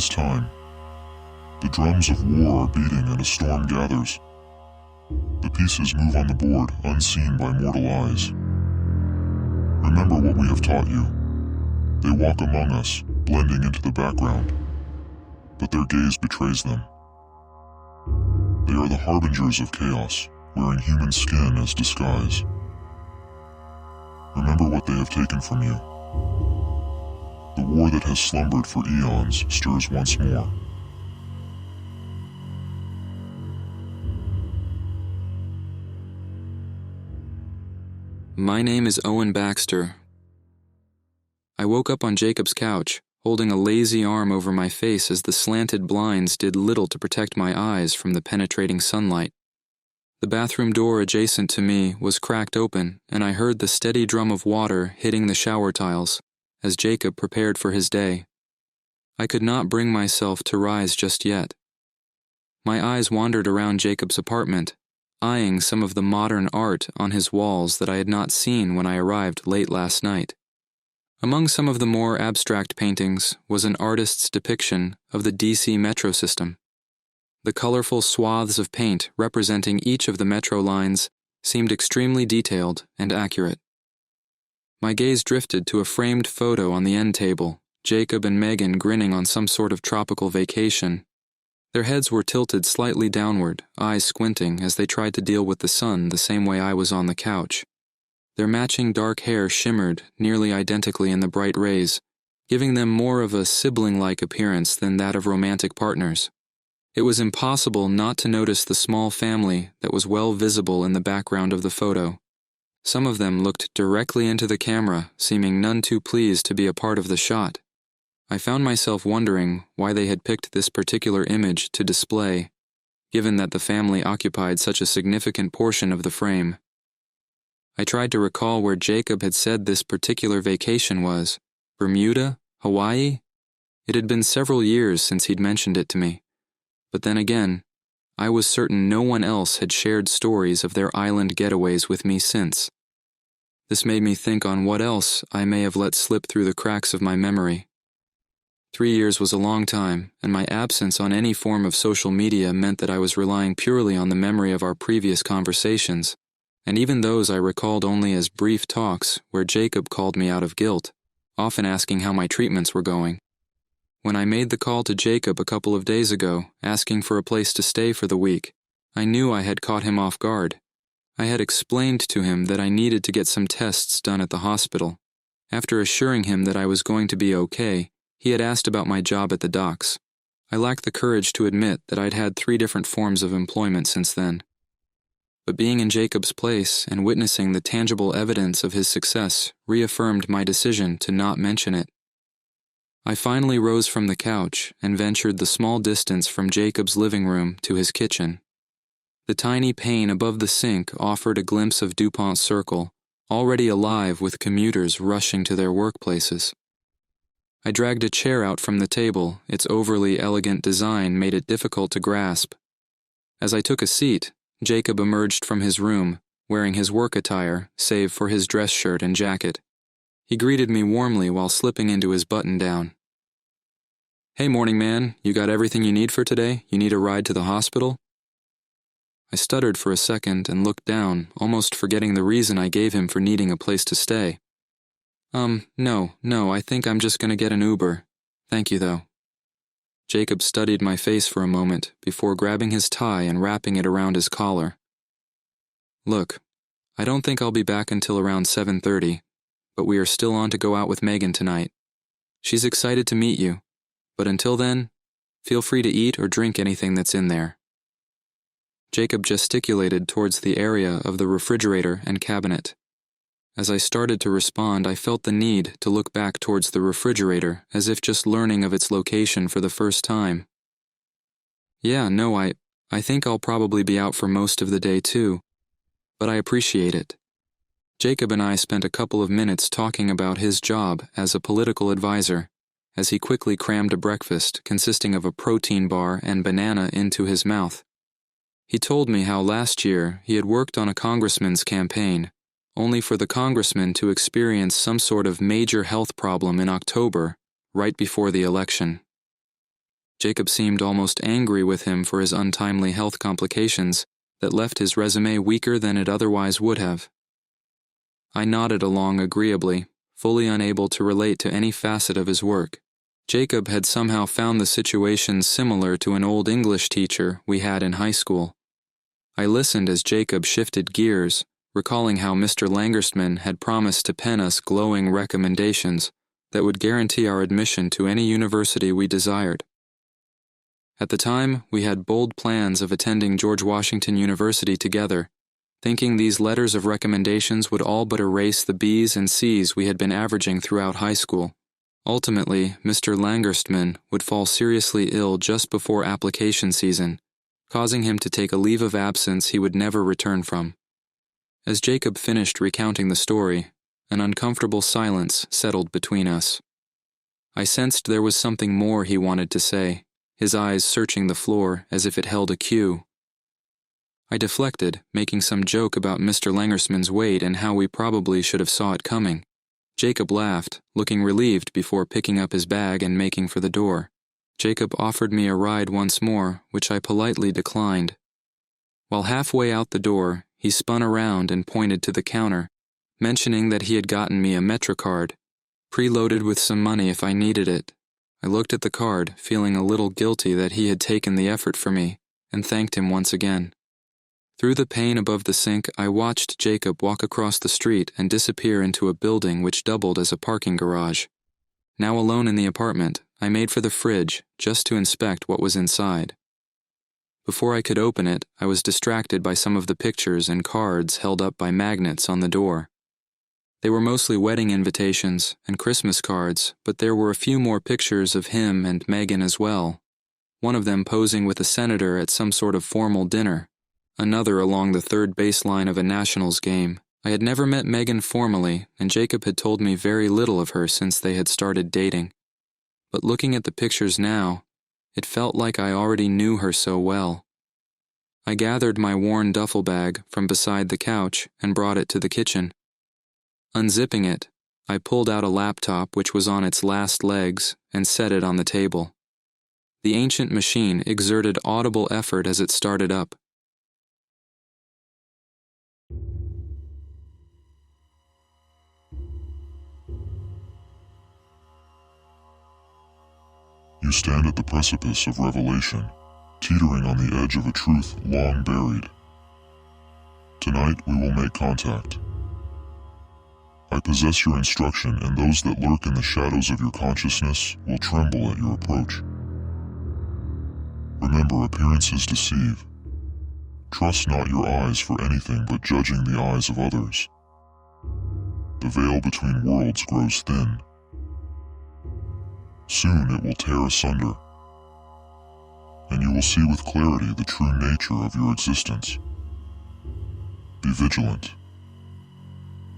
is time. The drums of war are beating and a storm gathers. The pieces move on the board, unseen by mortal eyes. Remember what we have taught you. They walk among us, blending into the background, but their gaze betrays them. They are the harbingers of chaos, wearing human skin as disguise. Remember what they have taken from you. The war that has slumbered for eons stirs once more. My name is Owen Baxter. I woke up on Jacob's couch, holding a lazy arm over my face as the slanted blinds did little to protect my eyes from the penetrating sunlight. The bathroom door adjacent to me was cracked open, and I heard the steady drum of water hitting the shower tiles as Jacob prepared for his day. I could not bring myself to rise just yet. My eyes wandered around Jacob's apartment, eyeing some of the modern art on his walls that I had not seen when I arrived late last night. Among some of the more abstract paintings was an artist's depiction of the DC metro system. The colorful swaths of paint representing each of the metro lines seemed extremely detailed and accurate. My gaze drifted to a framed photo on the end table, Jacob and Megan grinning on some sort of tropical vacation. Their heads were tilted slightly downward, eyes squinting as they tried to deal with the sun the same way I was on the couch. Their matching dark hair shimmered nearly identically in the bright rays, giving them more of a sibling-like appearance than that of romantic partners. It was impossible not to notice the small family that was well visible in the background of the photo. Some of them looked directly into the camera, seeming none too pleased to be a part of the shot. I found myself wondering why they had picked this particular image to display, given that the family occupied such a significant portion of the frame. I tried to recall where Jacob had said this particular vacation was. Bermuda? Hawaii? It had been several years since he'd mentioned it to me. But then again, I was certain no one else had shared stories of their island getaways with me since. This made me think on what else I may have let slip through the cracks of my memory. 3 years was a long time, and my absence on any form of social media meant that I was relying purely on the memory of our previous conversations, and even those I recalled only as brief talks where Jacob called me out of guilt, often asking how my treatments were going. When I made the call to Jacob a couple of days ago, asking for a place to stay for the week, I knew I had caught him off guard. I had explained to him that I needed to get some tests done at the hospital. After assuring him that I was going to be okay, he had asked about my job at the docks. I lacked the courage to admit that I'd had 3 different forms of employment since then. But being in Jacob's place and witnessing the tangible evidence of his success reaffirmed my decision to not mention it. I finally rose from the couch and ventured the small distance from Jacob's living room to his kitchen. The tiny pane above the sink offered a glimpse of DuPont Circle, already alive with commuters rushing to their workplaces. I dragged a chair out from the table. Its overly elegant design made it difficult to grasp. As I took a seat, Jacob emerged from his room, wearing his work attire, save for his dress shirt and jacket. He greeted me warmly while slipping into his button-down. "Hey, morning man, you got everything you need for today? You need a ride to the hospital?" I stuttered for a second and looked down, almost forgetting the reason I gave him for needing a place to stay. No, I think I'm just gonna get an Uber. Thank you, though." Jacob studied my face for a moment before grabbing his tie and wrapping it around his collar. "Look, I don't think I'll be back until around 7:30, but we are still on to go out with Megan tonight. She's excited to meet you, but until then, feel free to eat or drink anything that's in there." Jacob gesticulated towards the area of the refrigerator and cabinet. As I started to respond, I felt the need to look back towards the refrigerator as if just learning of its location for the first time. "Yeah, no, I think I'll probably be out for most of the day too, but I appreciate it." Jacob and I spent a couple of minutes talking about his job as a political advisor, as he quickly crammed a breakfast consisting of a protein bar and banana into his mouth. He told me how last year he had worked on a congressman's campaign, only for the congressman to experience some sort of major health problem in October, right before the election. Jacob seemed almost angry with him for his untimely health complications that left his resume weaker than it otherwise would have. I nodded along agreeably, fully unable to relate to any facet of his work. Jacob had somehow found the situation similar to an old English teacher we had in high school. I listened as Jacob shifted gears, recalling how Mr. Langersman had promised to pen us glowing recommendations that would guarantee our admission to any university we desired. At the time, we had bold plans of attending George Washington University together, thinking these letters of recommendations would all but erase the B's and C's we had been averaging throughout high school. Ultimately, Mr. Langerstmann would fall seriously ill just before application season, causing him to take a leave of absence he would never return from. As Jacob finished recounting the story, an uncomfortable silence settled between us. I sensed there was something more he wanted to say, his eyes searching the floor as if it held a cue. I deflected, making some joke about Mr. Langersman's weight and how we probably should have saw it coming. Jacob laughed, looking relieved before picking up his bag and making for the door. Jacob offered me a ride once more, which I politely declined. While halfway out the door, he spun around and pointed to the counter, mentioning that he had gotten me a MetroCard, preloaded with some money if I needed it. I looked at the card, feeling a little guilty that he had taken the effort for me, and thanked him once again. Through the pane above the sink, I watched Jacob walk across the street and disappear into a building which doubled as a parking garage. Now alone in the apartment, I made for the fridge just to inspect what was inside. Before I could open it, I was distracted by some of the pictures and cards held up by magnets on the door. They were mostly wedding invitations and Christmas cards, but there were a few more pictures of him and Megan as well. One of them posing with a senator at some sort of formal dinner, another along the third baseline of a Nationals game. I had never met Megan formally, and Jacob had told me very little of her since they had started dating. But looking at the pictures now, it felt like I already knew her so well. I gathered my worn duffel bag from beside the couch and brought it to the kitchen. Unzipping it, I pulled out a laptop which was on its last legs and set it on the table. The ancient machine exerted audible effort as it started up. You stand at the precipice of revelation, teetering on the edge of a truth long buried. Tonight we will make contact. I possess your instruction, and those that lurk in the shadows of your consciousness will tremble at your approach. Remember, appearances deceive. Trust not your eyes for anything but judging the eyes of others. The veil between worlds grows thin. Soon it will tear asunder, and you will see with clarity the true nature of your existence. Be vigilant.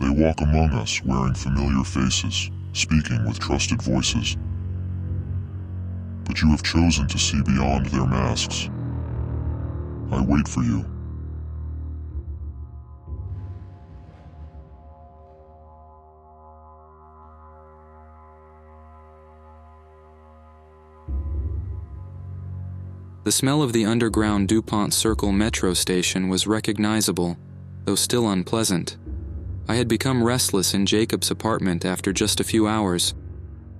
They walk among us wearing familiar faces, speaking with trusted voices. But you have chosen to see beyond their masks. I wait for you. The smell of the underground DuPont Circle metro station was recognizable, though still unpleasant. I had become restless in Jacob's apartment after just a few hours.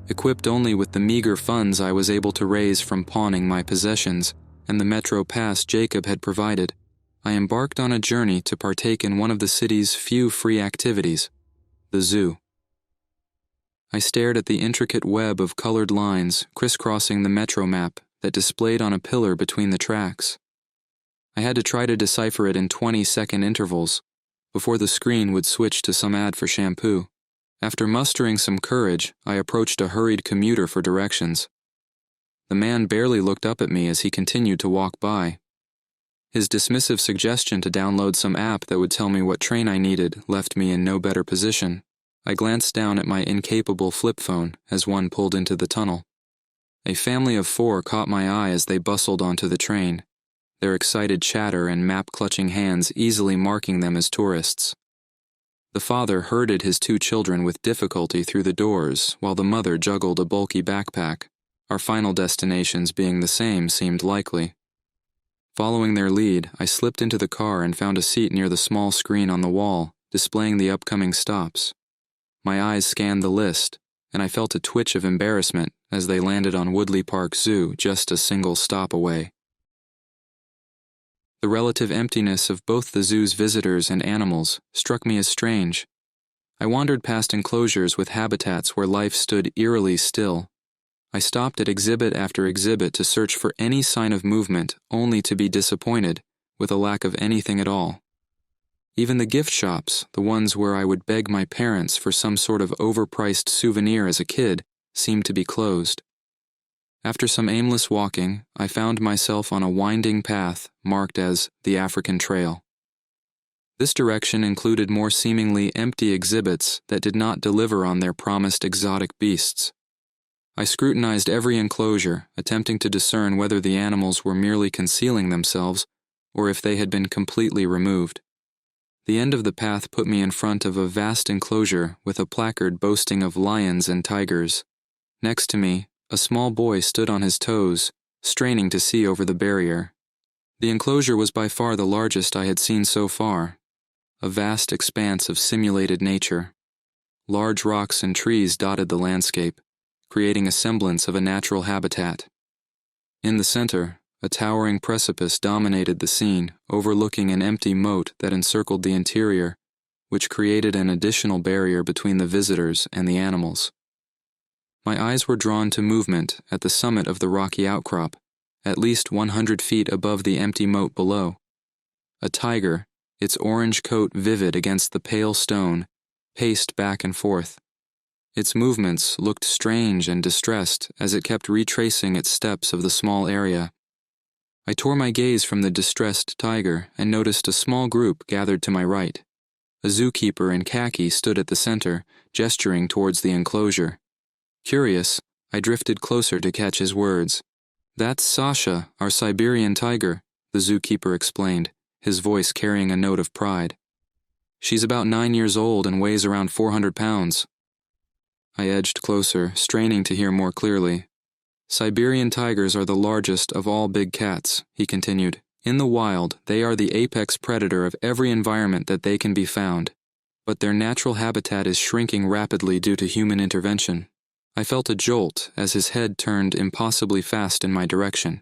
Equipped only with the meager funds I was able to raise from pawning my possessions and the metro pass Jacob had provided, I embarked on a journey to partake in one of the city's few free activities, the zoo. I stared at the intricate web of colored lines crisscrossing the metro map that displayed on a pillar between the tracks. I had to try to decipher it in 20-second intervals before the screen would switch to some ad for shampoo. After mustering some courage, I approached a hurried commuter for directions. The man barely looked up at me as he continued to walk by. His dismissive suggestion to download some app that would tell me what train I needed left me in no better position. I glanced down at my incapable flip phone as one pulled into the tunnel. A family of 4 caught my eye as they bustled onto the train, their excited chatter and map-clutching hands easily marking them as tourists. The father herded his 2 children with difficulty through the doors while the mother juggled a bulky backpack. our final destinations being the same seemed likely. Following their lead, I slipped into the car and found a seat near the small screen on the wall, displaying the upcoming stops. My eyes scanned the list, and I felt a twitch of embarrassment as they landed on Woodley Park Zoo, just a single stop away. The relative emptiness of both the zoo's visitors and animals struck me as strange. I wandered past enclosures with habitats where life stood eerily still. I stopped at exhibit after exhibit to search for any sign of movement, only to be disappointed with a lack of anything at all. Even the gift shops, the ones where I would beg my parents for some sort of overpriced souvenir as a kid, seemed to be closed. After some aimless walking, I found myself on a winding path marked as the African Trail. This direction included more seemingly empty exhibits that did not deliver on their promised exotic beasts. I scrutinized every enclosure, attempting to discern whether the animals were merely concealing themselves or if they had been completely removed. The end of the path put me in front of a vast enclosure with a placard boasting of lions and tigers. Next to me, a small boy stood on his toes, straining to see over the barrier. The enclosure was by far the largest I had seen so far, a vast expanse of simulated nature. Large rocks and trees dotted the landscape, creating a semblance of a natural habitat. In the center, a towering precipice dominated the scene, overlooking an empty moat that encircled the interior, which created an additional barrier between the visitors and the animals. My eyes were drawn to movement at the summit of the rocky outcrop, at least 100 feet above the empty moat below. A tiger, its orange coat vivid against the pale stone, paced back and forth. Its movements looked strange and distressed as it kept retracing its steps of the small area. I tore my gaze from the distressed tiger and noticed a small group gathered to my right. A zookeeper in khaki stood at the center, gesturing towards the enclosure. Curious, I drifted closer to catch his words. "That's Sasha, our Siberian tiger," the zookeeper explained, his voice carrying a note of pride. "She's about 9 years old and weighs around 400 pounds. I edged closer, straining to hear more clearly. "Siberian tigers are the largest of all big cats," he continued. "In the wild, they are the apex predator of every environment that they can be found. But their natural habitat is shrinking rapidly due to human intervention." I felt a jolt as his head turned impossibly fast in my direction.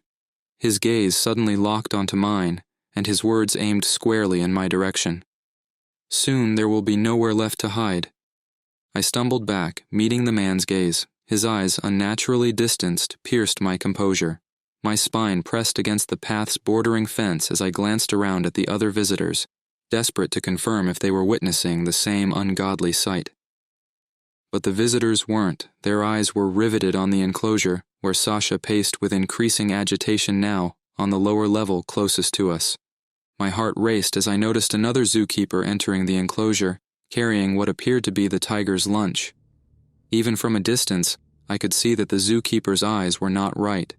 His gaze suddenly locked onto mine, and his words aimed squarely in my direction. "Soon there will be nowhere left to hide." I stumbled back, meeting the man's gaze. His eyes, unnaturally distanced, pierced my composure. My spine pressed against the path's bordering fence as I glanced around at the other visitors, desperate to confirm if they were witnessing the same ungodly sight. But the visitors weren't. Their eyes were riveted on the enclosure, where Sasha paced with increasing agitation now, on the lower level closest to us. My heart raced as I noticed another zookeeper entering the enclosure, carrying what appeared to be the tiger's lunch. Even from a distance, I could see that the zookeeper's eyes were not right.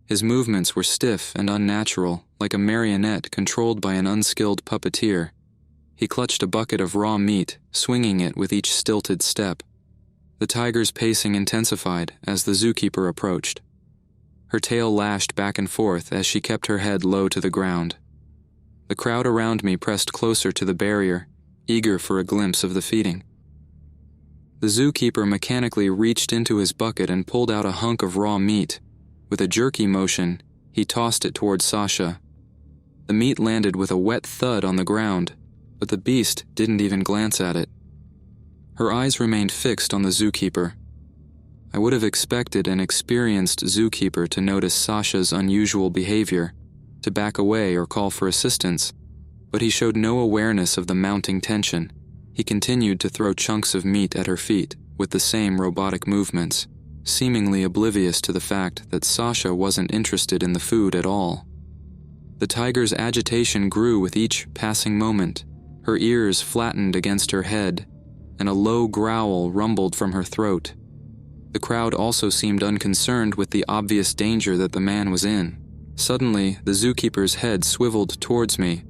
His movements were stiff and unnatural, like a marionette controlled by an unskilled puppeteer. He clutched a bucket of raw meat, swinging it with each stilted step. The tiger's pacing intensified as the zookeeper approached. Her tail lashed back and forth as she kept her head low to the ground. The crowd around me pressed closer to the barrier, eager for a glimpse of the feeding. The zookeeper mechanically reached into his bucket and pulled out a hunk of raw meat. With a jerky motion, he tossed it towards Sasha. The meat landed with a wet thud on the ground, but the beast didn't even glance at it. Her eyes remained fixed on the zookeeper. I would have expected an experienced zookeeper to notice Sasha's unusual behavior, to back away or call for assistance, but he showed no awareness of the mounting tension. He continued to throw chunks of meat at her feet with the same robotic movements, seemingly oblivious to the fact that Sasha wasn't interested in the food at all. The tiger's agitation grew with each passing moment. Her ears flattened against her head, and a low growl rumbled from her throat. The crowd also seemed unconcerned with the obvious danger that the man was in. Suddenly, the zookeeper's head swiveled towards me.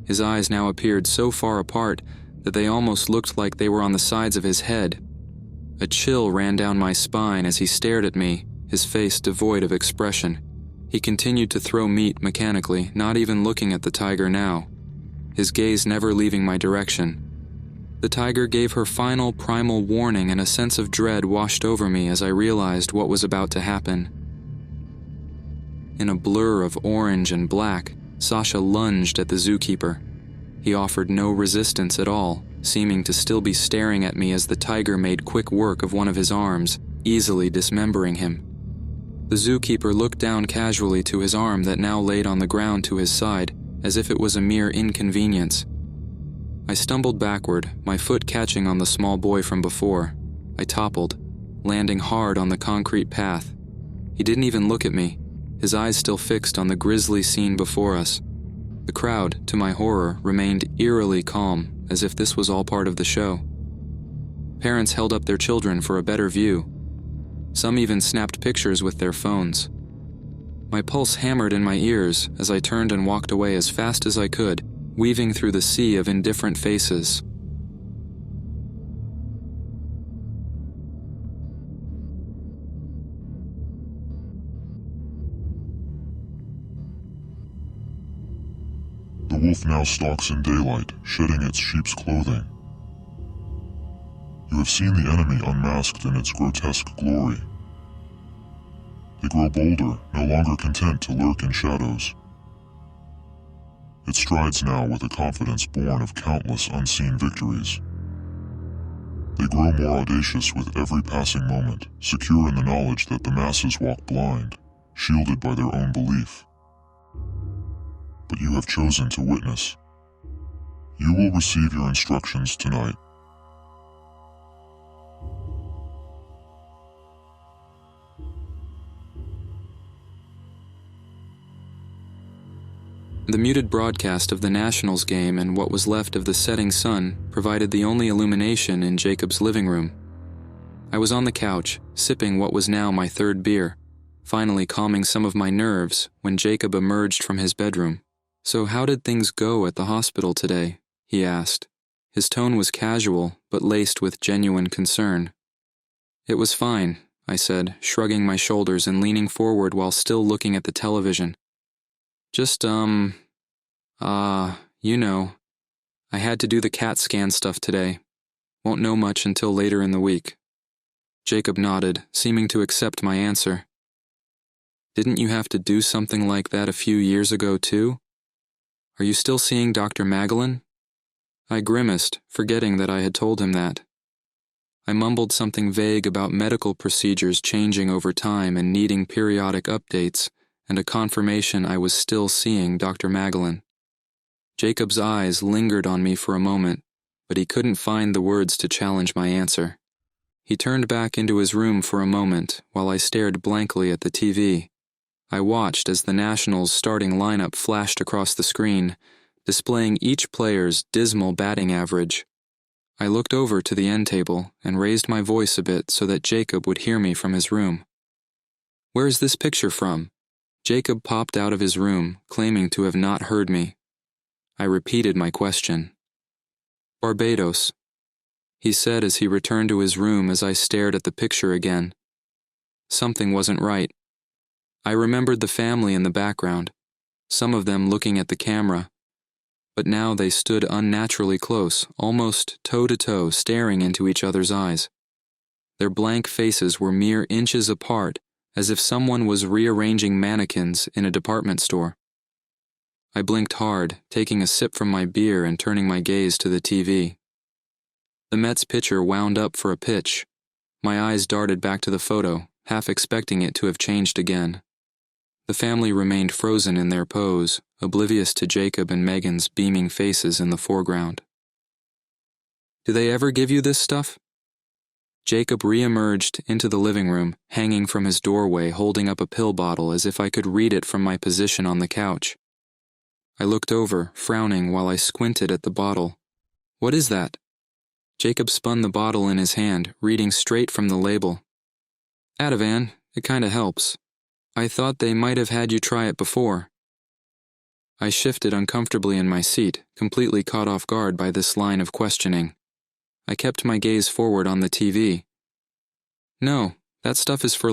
His eyes now appeared so far apart that they almost looked like they were on the sides of his head. A chill ran down my spine as he stared at me, his face devoid of expression. He continued to throw meat mechanically, not even looking at the tiger now, his gaze never leaving my direction. The tiger gave her final primal warning, and a sense of dread washed over me as I realized what was about to happen. In a blur of orange and black, Sasha lunged at the zookeeper. He offered no resistance at all, seeming to still be staring at me as the tiger made quick work of one of his arms, easily dismembering him. The zookeeper looked down casually to his arm that now laid on the ground to his side, as if it was a mere inconvenience. I stumbled backward, my foot catching on the small boy from before. I toppled, landing hard on the concrete path. He didn't even look at me, his eyes still fixed on the grisly scene before us. The crowd, to my horror, remained eerily calm, as if this was all part of the show. Parents held up their children for a better view. Some even snapped pictures with their phones. My pulse hammered in my ears as I turned and walked away as fast as I could, weaving through the sea of indifferent faces. The wolf now stalks in daylight, shedding its sheep's clothing. You have seen the enemy unmasked in its grotesque glory. They grow bolder, no longer content to lurk in shadows. It strides now with a confidence born of countless unseen victories. They grow more audacious with every passing moment, secure in the knowledge that the masses walk blind, shielded by their own belief. But you have chosen to witness. You will receive your instructions tonight. The muted broadcast of the Nationals game and what was left of the setting sun provided the only illumination in Jacob's living room. I was on the couch, sipping what was now my third beer, finally calming some of my nerves when Jacob emerged from his bedroom. "So how did things go at the hospital today?" he asked. His tone was casual, but laced with genuine concern. "It was fine," I said, shrugging my shoulders and leaning forward while still looking at the television. Just, you know, I had to do the CAT scan stuff today. Won't know much until later in the week." Jacob nodded, seeming to accept my answer. "Didn't you have to do something like that a few years ago, too? Are you still seeing Dr. Magdalene?" I grimaced, forgetting that I had told him that. I mumbled something vague about medical procedures changing over time and needing periodic updates, and a confirmation I was still seeing Dr. Magdalene. Jacob's eyes lingered on me for a moment, but he couldn't find the words to challenge my answer. He turned back into his room for a moment while I stared blankly at the TV. I watched as the Nationals' starting lineup flashed across the screen, displaying each player's dismal batting average. I looked over to the end table and raised my voice a bit so that Jacob would hear me from his room. "Where's this picture from?" Jacob popped out of his room, claiming to have not heard me. I repeated my question. "Barbados," he said as he returned to his room as I stared at the picture again. Something wasn't right. I remembered the family in the background, some of them looking at the camera, but now they stood unnaturally close, almost toe-to-toe, staring into each other's eyes. Their blank faces were mere inches apart, as if someone was rearranging mannequins in a department store. I blinked hard, taking a sip from my beer and turning my gaze to the TV. The Mets pitcher wound up for a pitch. My eyes darted back to the photo, half expecting it to have changed again. The family remained frozen in their pose, oblivious to Jacob and Megan's beaming faces in the foreground. "Do they ever give you this stuff?" Jacob re-emerged into the living room, hanging from his doorway, holding up a pill bottle as if I could read it from my position on the couch. I looked over, frowning while I squinted at the bottle. "What is that?" Jacob spun the bottle in his hand, reading straight from the label. "Ativan, it kinda helps. I thought they might have had you try it before." I shifted uncomfortably in my seat, completely caught off guard by this line of questioning. I kept my gaze forward on the TV. "No, that stuff is for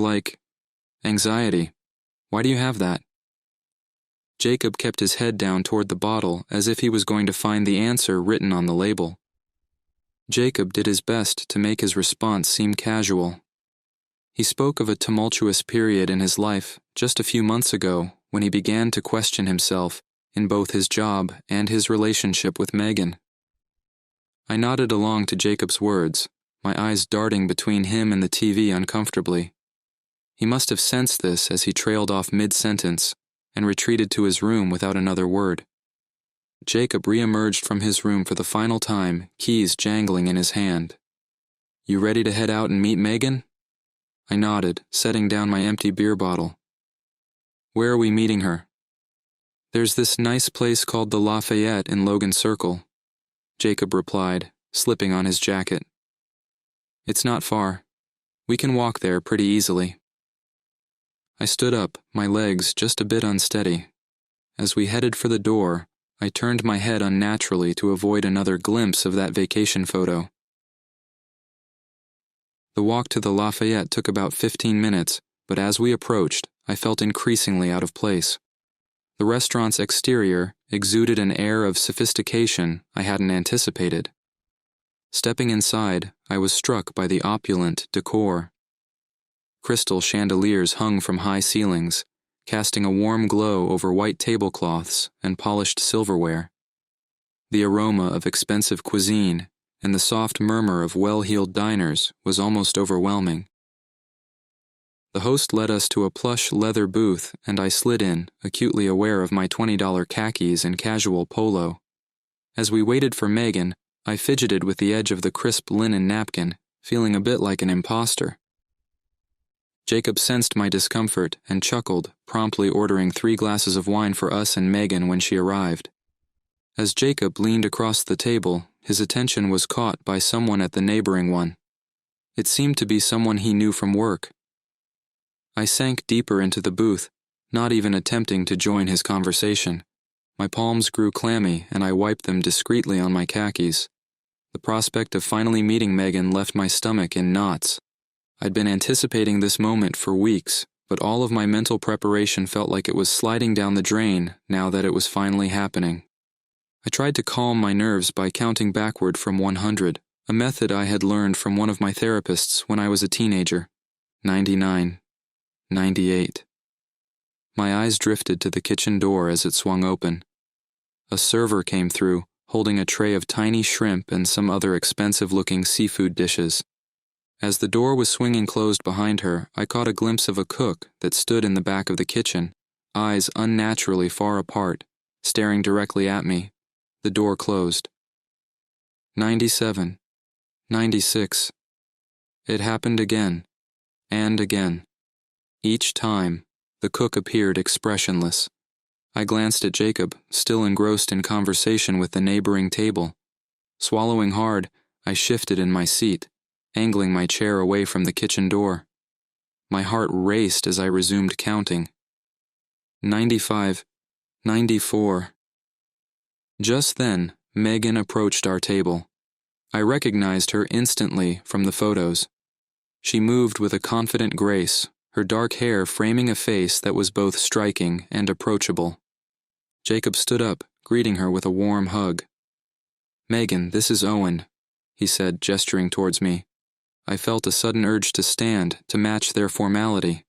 Anxiety. Why do you have that? Jacob kept his head down toward the bottle as if he was going to find the answer written on the label. Jacob did his best to make his response seem casual. He spoke of a tumultuous period in his life just a few months ago when he began to question himself in both his job and his relationship with Megan. I nodded along to Jacob's words, my eyes darting between him and the TV uncomfortably. He must have sensed this as he trailed off mid-sentence and retreated to his room without another word. Jacob re-emerged from his room for the final time, keys jangling in his hand. You ready to head out and meet Megan? I nodded, setting down my empty beer bottle. Where are we meeting her? There's this nice place called the Lafayette in Logan Circle, Jacob replied, slipping on his jacket. It's not far. We can walk there pretty easily. I stood up, my legs just a bit unsteady. As we headed for the door, I turned my head unnaturally to avoid another glimpse of that vacation photo. The walk to the Lafayette took about 15 minutes, but as we approached, I felt increasingly out of place. The restaurant's exterior exuded an air of sophistication I hadn't anticipated. Stepping inside, I was struck by the opulent decor. Crystal chandeliers hung from high ceilings, casting a warm glow over white tablecloths and polished silverware. The aroma of expensive cuisine and the soft murmur of well-heeled diners was almost overwhelming. The host led us to a plush leather booth, and I slid in, acutely aware of my $20 khakis and casual polo. As we waited for Megan, I fidgeted with the edge of the crisp linen napkin, feeling a bit like an imposter. Jacob sensed my discomfort and chuckled, promptly ordering 3 glasses of wine for us and Megan when she arrived. As Jacob leaned across the table, his attention was caught by someone at the neighboring one. It seemed to be someone he knew from work. I sank deeper into the booth, not even attempting to join his conversation. My palms grew clammy, and I wiped them discreetly on my khakis. The prospect of finally meeting Megan left my stomach in knots. I'd been anticipating this moment for weeks, but all of my mental preparation felt like it was sliding down the drain now that it was finally happening. I tried to calm my nerves by counting backward from 100, a method I had learned from one of my therapists when I was a teenager. 99. 98. My eyes drifted to the kitchen door as it swung open. A server came through, holding a tray of tiny shrimp and some other expensive-looking seafood dishes. As the door was swinging closed behind her, I caught a glimpse of a cook that stood in the back of the kitchen, eyes unnaturally far apart, staring directly at me. The door closed. 97. 96. It happened again, and again. Each time, the cook appeared expressionless. I glanced at Jacob, still engrossed in conversation with the neighboring table. Swallowing hard, I shifted in my seat, angling my chair away from the kitchen door. My heart raced as I resumed counting. 95. 94. Just then, Megan approached our table. I recognized her instantly from the photos. She moved with a confident grace, her dark hair framing a face that was both striking and approachable. Jacob stood up, greeting her with a warm hug. "Megan, this is Owen," he said, gesturing towards me. I felt a sudden urge to stand, to match their formality.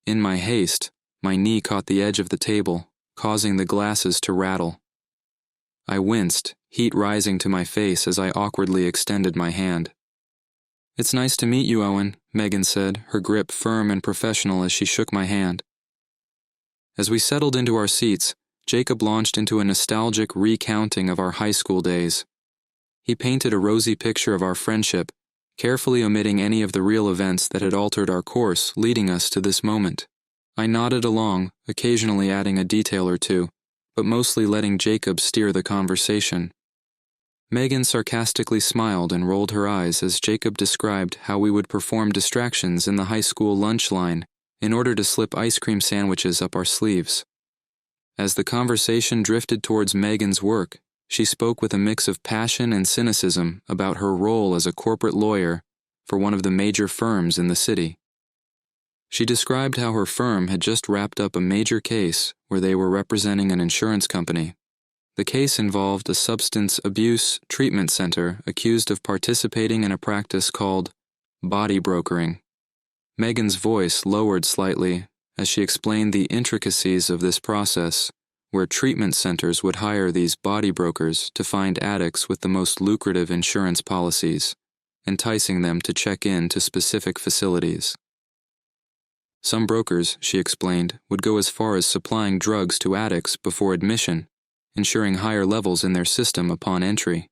In my haste, my knee caught the edge of the table, causing the glasses to rattle. I winced, heat rising to my face as I awkwardly extended my hand. "It's nice to meet you, Owen," Megan said, her grip firm and professional as she shook my hand. As we settled into our seats, Jacob launched into a nostalgic recounting of our high school days. He painted a rosy picture of our friendship, carefully omitting any of the real events that had altered our course, leading us to this moment. I nodded along, occasionally adding a detail or two, but mostly letting Jacob steer the conversation. Megan sarcastically smiled and rolled her eyes as Jacob described how we would perform distractions in the high school lunch line in order to slip ice cream sandwiches up our sleeves. As the conversation drifted towards Megan's work, she spoke with a mix of passion and cynicism about her role as a corporate lawyer for one of the major firms in the city. She described how her firm had just wrapped up a major case where they were representing an insurance company. The case involved a substance abuse treatment center accused of participating in a practice called body brokering. Megan's voice lowered slightly as she explained the intricacies of this process, where treatment centers would hire these body brokers to find addicts with the most lucrative insurance policies, enticing them to check in to specific facilities. Some brokers, she explained, would go as far as supplying drugs to addicts before admission, ensuring higher levels in their system upon entry.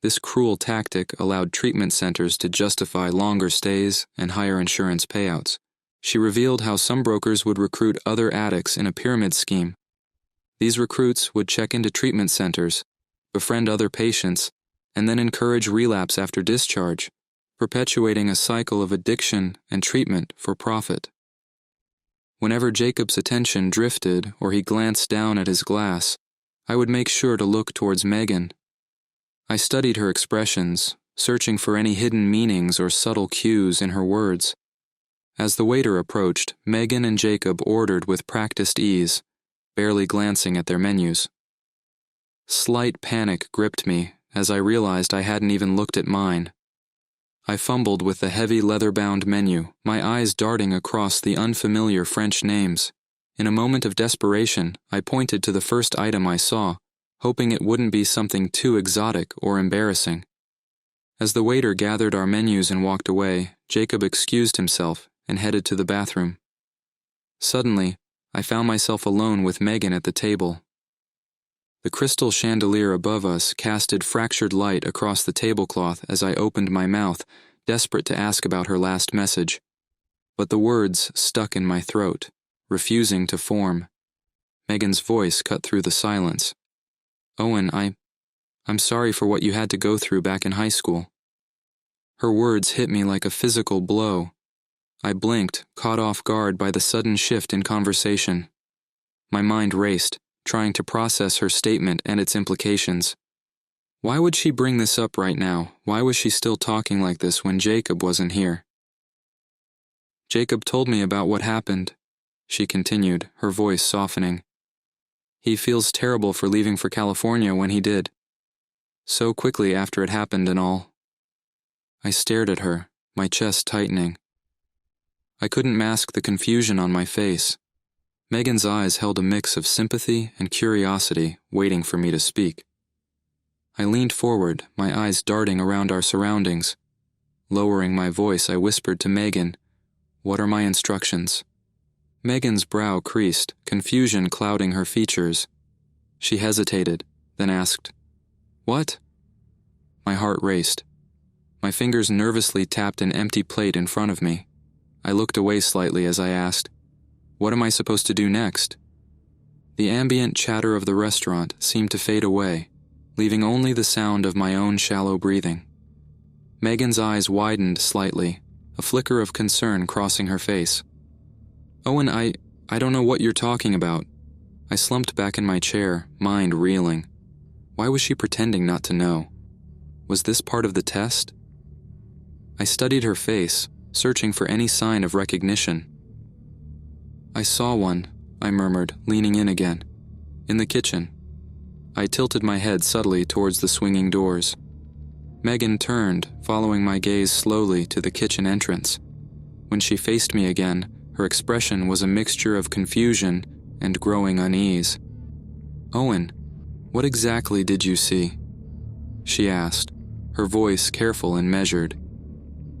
This cruel tactic allowed treatment centers to justify longer stays and higher insurance payouts. She revealed how some brokers would recruit other addicts in a pyramid scheme. These recruits would check into treatment centers, befriend other patients, and then encourage relapse after discharge, perpetuating a cycle of addiction and treatment for profit. Whenever Jacob's attention drifted or he glanced down at his glass, I would make sure to look towards Megan. I studied her expressions, searching for any hidden meanings or subtle cues in her words. As the waiter approached, Megan and Jacob ordered with practiced ease, barely glancing at their menus. Slight panic gripped me as I realized I hadn't even looked at mine. I fumbled with the heavy leather-bound menu, my eyes darting across the unfamiliar French names. In a moment of desperation, I pointed to the first item I saw, hoping it wouldn't be something too exotic or embarrassing. As the waiter gathered our menus and walked away, Jacob excused himself and headed to the bathroom. Suddenly, I found myself alone with Megan at the table. The crystal chandelier above us casted fractured light across the tablecloth as I opened my mouth, desperate to ask about her last message. But the words stuck in my throat, refusing to form. Megan's voice cut through the silence. "Owen, I'm sorry for what you had to go through back in high school." Her words hit me like a physical blow. I blinked, caught off guard by the sudden shift in conversation. My mind raced, trying to process her statement and its implications. Why would she bring this up right now? Why was she still talking like this when Jacob wasn't here? "Jacob told me about what happened," she continued, her voice softening. "He feels terrible for leaving for California when he did. So quickly after it happened and all." I stared at her, my chest tightening. I couldn't mask the confusion on my face. Megan's eyes held a mix of sympathy and curiosity, waiting for me to speak. I leaned forward, my eyes darting around our surroundings. Lowering my voice, I whispered to Megan, "What are my instructions?" Megan's brow creased, confusion clouding her features. She hesitated, then asked, "What?" My heart raced. My fingers nervously tapped an empty plate in front of me. I looked away slightly as I asked, "What am I supposed to do next?" The ambient chatter of the restaurant seemed to fade away, leaving only the sound of my own shallow breathing. Megan's eyes widened slightly, a flicker of concern crossing her face. "Owen, I don't know what you're talking about." I slumped back in my chair, mind reeling. Why was she pretending not to know? Was this part of the test? I studied her face, searching for any sign of recognition. "I saw one," I murmured, leaning in again. "In the kitchen." I tilted my head subtly towards the swinging doors. Megan turned, following my gaze slowly to the kitchen entrance. When she faced me again, her expression was a mixture of confusion and growing unease. "Owen, what exactly did you see?" she asked, her voice careful and measured.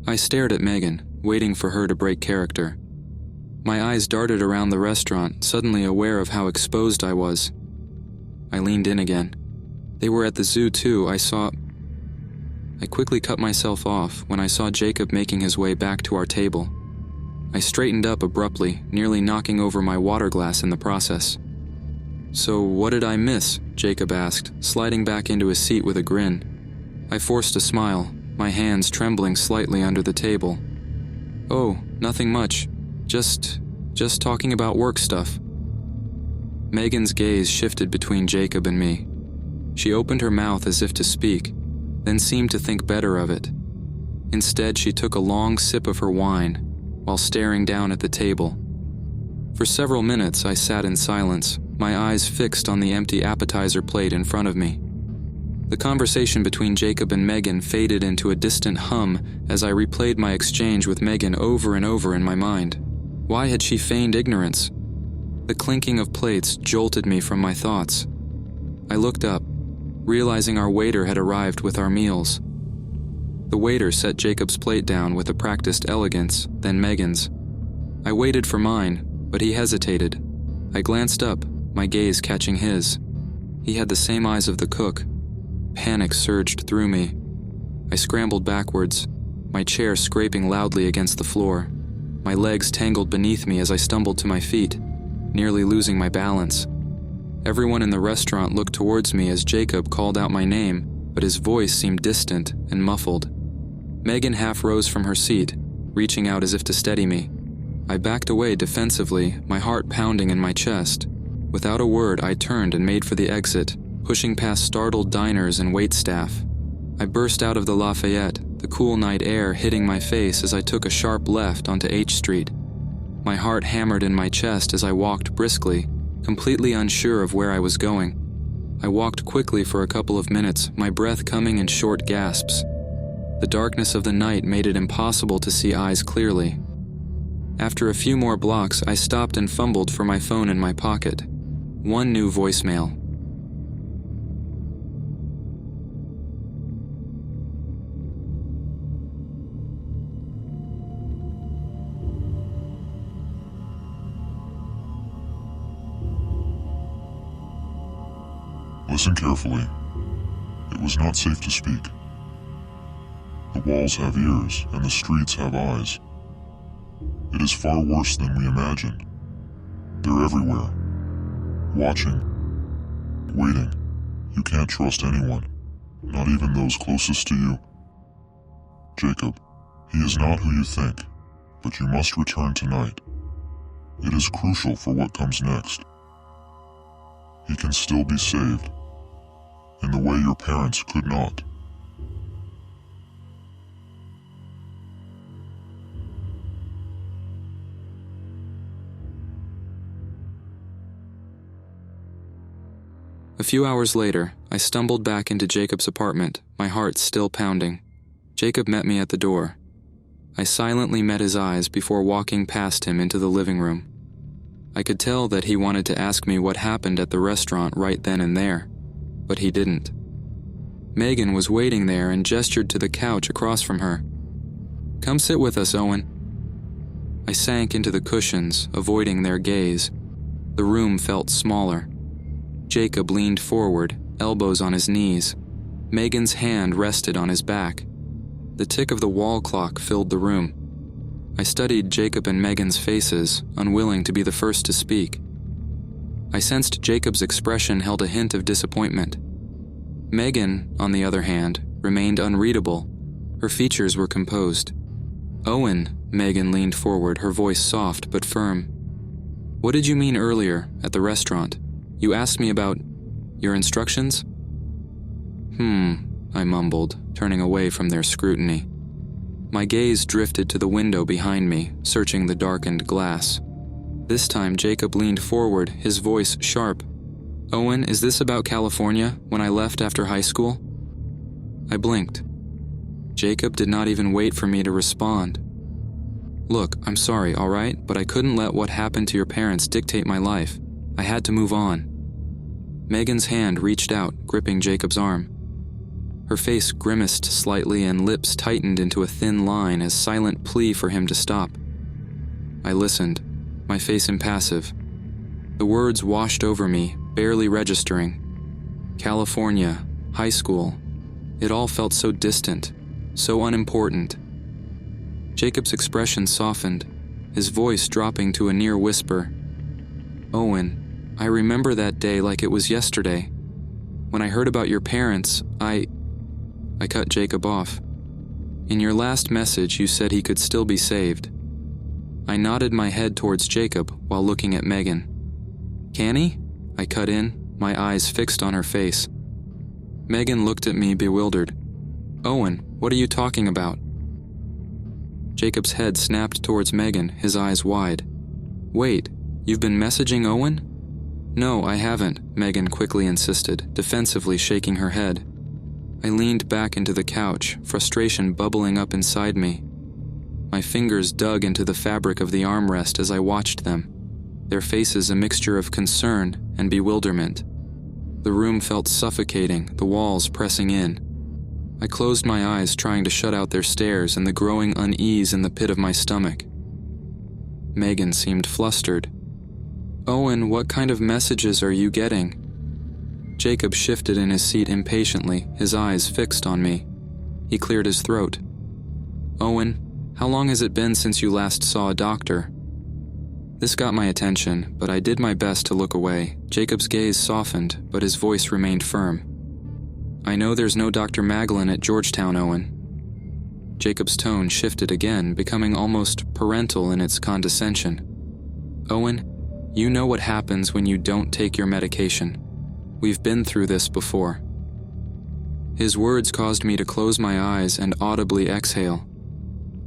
I stared at Megan, waiting for her to break character. My eyes darted around the restaurant, suddenly aware of how exposed I was. I leaned in again. "They were at the zoo too, I saw—" I quickly cut myself off when I saw Jacob making his way back to our table. I straightened up abruptly, nearly knocking over my water glass in the process. "So what did I miss?" Jacob asked, sliding back into his seat with a grin. I forced a smile, my hands trembling slightly under the table. "Oh, nothing much. Just talking about work stuff." Megan's gaze shifted between Jacob and me. She opened her mouth as if to speak, then seemed to think better of it. Instead, she took a long sip of her wine, while staring down at the table. For several minutes, I sat in silence, my eyes fixed on the empty appetizer plate in front of me. The conversation between Jacob and Megan faded into a distant hum as I replayed my exchange with Megan over and over in my mind. Why had she feigned ignorance? The clinking of plates jolted me from my thoughts. I looked up, realizing our waiter had arrived with our meals. The waiter set Jacob's plate down with a practiced elegance, then Megan's. I waited for mine, but he hesitated. I glanced up, my gaze catching his. He had the same eyes of the cook. Panic surged through me. I scrambled backwards, my chair scraping loudly against the floor. My legs tangled beneath me as I stumbled to my feet, nearly losing my balance. Everyone in the restaurant looked towards me as Jacob called out my name, but his voice seemed distant and muffled. Megan half rose from her seat, reaching out as if to steady me. I backed away defensively, my heart pounding in my chest. Without a word, I turned and made for the exit, pushing past startled diners and waitstaff. I burst out of the Lafayette, the cool night air hitting my face as I took a sharp left onto H Street. My heart hammered in my chest as I walked briskly, completely unsure of where I was going. I walked quickly for a couple of minutes, my breath coming in short gasps. The darkness of the night made it impossible to see eyes clearly. After a few more blocks, I stopped and fumbled for my phone in my pocket. One new voicemail. Listen carefully. It was not safe to speak. The walls have ears, and the streets have eyes. It is far worse than we imagined. They're everywhere. Watching. Waiting. You can't trust anyone, not even those closest to you. Jacob, he is not who you think, but you must return tonight. It is crucial for what comes next. He can still be saved, in the way your parents could not. A few hours later, I stumbled back into Jacob's apartment, my heart still pounding. Jacob met me at the door. I silently met his eyes before walking past him into the living room. I could tell that he wanted to ask me what happened at the restaurant right then and there, but he didn't. Megan was waiting there and gestured to the couch across from her. "Come sit with us, Owen." I sank into the cushions, avoiding their gaze. The room felt smaller. Jacob leaned forward, elbows on his knees. Megan's hand rested on his back. The tick of the wall clock filled the room. I studied Jacob and Megan's faces, unwilling to be the first to speak. I sensed Jacob's expression held a hint of disappointment. Megan, on the other hand, remained unreadable. Her features were composed. "Owen," Megan leaned forward, her voice soft but firm. "What did you mean earlier, at the restaurant? You asked me about your instructions?" I mumbled, turning away from their scrutiny. My gaze drifted to the window behind me, searching the darkened glass. This time Jacob leaned forward, his voice sharp. "Owen, is this about California, when I left after high school?" I blinked. Jacob did not even wait for me to respond. "Look, I'm sorry, all right, but I couldn't let what happened to your parents dictate my life. I had to move on." Megan's hand reached out, gripping Jacob's arm. Her face grimaced slightly and lips tightened into a thin line as silent plea for him to stop. I listened, my face impassive. The words washed over me, barely registering. California, high school. It all felt so distant, so unimportant. Jacob's expression softened, his voice dropping to a near whisper. "Owen, I remember that day like it was yesterday. When I heard about your parents, I cut Jacob off. In your last message, you said he could still be saved." I nodded my head towards Jacob while looking at Megan. "Can he?" I cut in, my eyes fixed on her face. Megan looked at me bewildered. "Owen, what are you talking about?" Jacob's head snapped towards Megan, his eyes wide. "Wait, you've been messaging Owen?" "No, I haven't," Megan quickly insisted, defensively shaking her head. I leaned back into the couch, frustration bubbling up inside me. My fingers dug into the fabric of the armrest as I watched them, their faces a mixture of concern and bewilderment. The room felt suffocating, the walls pressing in. I closed my eyes, trying to shut out their stares and the growing unease in the pit of my stomach. Megan seemed flustered. "Owen, what kind of messages are you getting?" Jacob shifted in his seat impatiently, his eyes fixed on me. He cleared his throat. "Owen, how long has it been since you last saw a doctor?" This got my attention, but I did my best to look away. Jacob's gaze softened, but his voice remained firm. "I know there's no Dr. Maglin at Georgetown, Owen." Jacob's tone shifted again, becoming almost parental in its condescension. "Owen, you know what happens when you don't take your medication. We've been through this before." His words caused me to close my eyes and audibly exhale.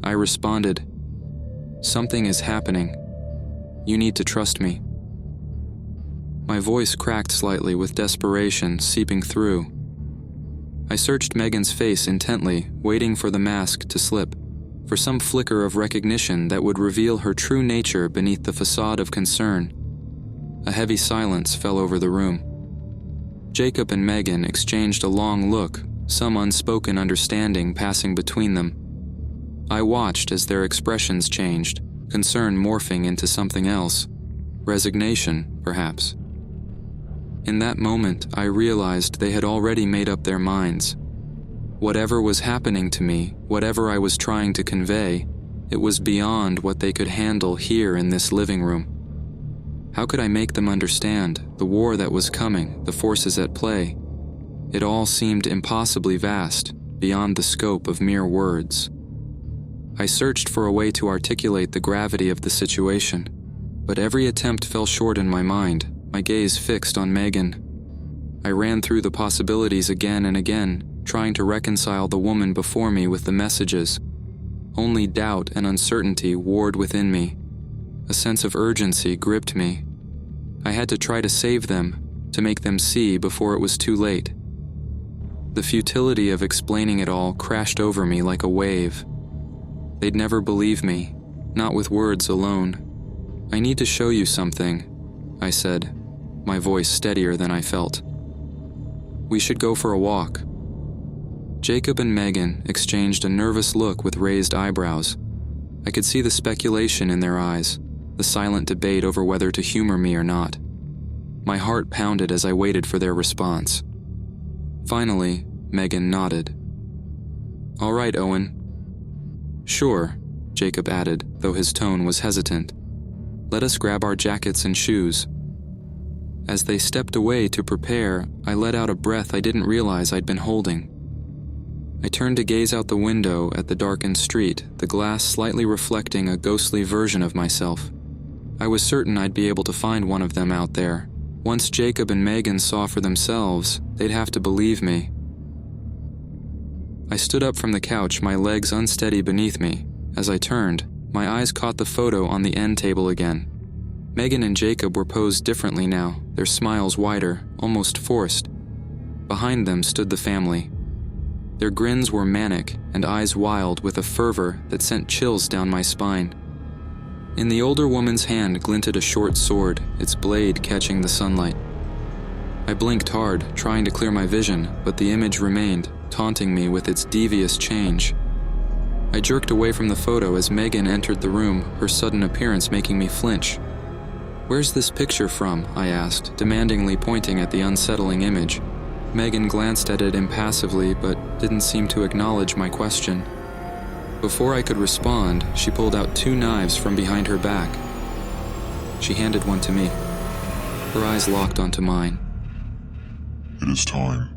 I responded, "Something is happening. You need to trust me." My voice cracked slightly with desperation seeping through. I searched Megan's face intently, waiting for the mask to slip, for some flicker of recognition that would reveal her true nature beneath the facade of concern. A heavy silence fell over the room. Jacob and Megan exchanged a long look, some unspoken understanding passing between them. I watched as their expressions changed, concern morphing into something else, resignation, perhaps. In that moment, I realized they had already made up their minds. Whatever was happening to me, whatever I was trying to convey, it was beyond what they could handle here in this living room. How could I make them understand the war that was coming, the forces at play? It all seemed impossibly vast, beyond the scope of mere words. I searched for a way to articulate the gravity of the situation, but every attempt fell short in my mind, my gaze fixed on Megan. I ran through the possibilities again and again, trying to reconcile the woman before me with the messages. Only doubt and uncertainty warred within me. A sense of urgency gripped me. I had to try to save them, to make them see before it was too late. The futility of explaining it all crashed over me like a wave. They'd never believe me, not with words alone. "I need to show you something," I said, my voice steadier than I felt. "We should go for a walk." Jacob and Megan exchanged a nervous look with raised eyebrows. I could see the speculation in their eyes, the silent debate over whether to humor me or not. My heart pounded as I waited for their response. Finally, Megan nodded. "All right, Owen." "Sure," Jacob added, though his tone was hesitant. "Let us grab our jackets and shoes." As they stepped away to prepare, I let out a breath I didn't realize I'd been holding. I turned to gaze out the window at the darkened street, the glass slightly reflecting a ghostly version of myself. I was certain I'd be able to find one of them out there. Once Jacob and Megan saw for themselves, they'd have to believe me. I stood up from the couch, my legs unsteady beneath me. As I turned, my eyes caught the photo on the end table again. Megan and Jacob were posed differently now, their smiles wider, almost forced. Behind them stood the family. Their grins were manic and eyes wild with a fervor that sent chills down my spine. In the older woman's hand glinted a short sword, its blade catching the sunlight. I blinked hard, trying to clear my vision, but the image remained, taunting me with its devious change. I jerked away from the photo as Megan entered the room, her sudden appearance making me flinch. "Where's this picture from?" I asked, demandingly pointing at the unsettling image. Megan glanced at it impassively, but didn't seem to acknowledge my question. Before I could respond, she pulled out 2 knives from behind her back. She handed one to me. Her eyes locked onto mine. It is time.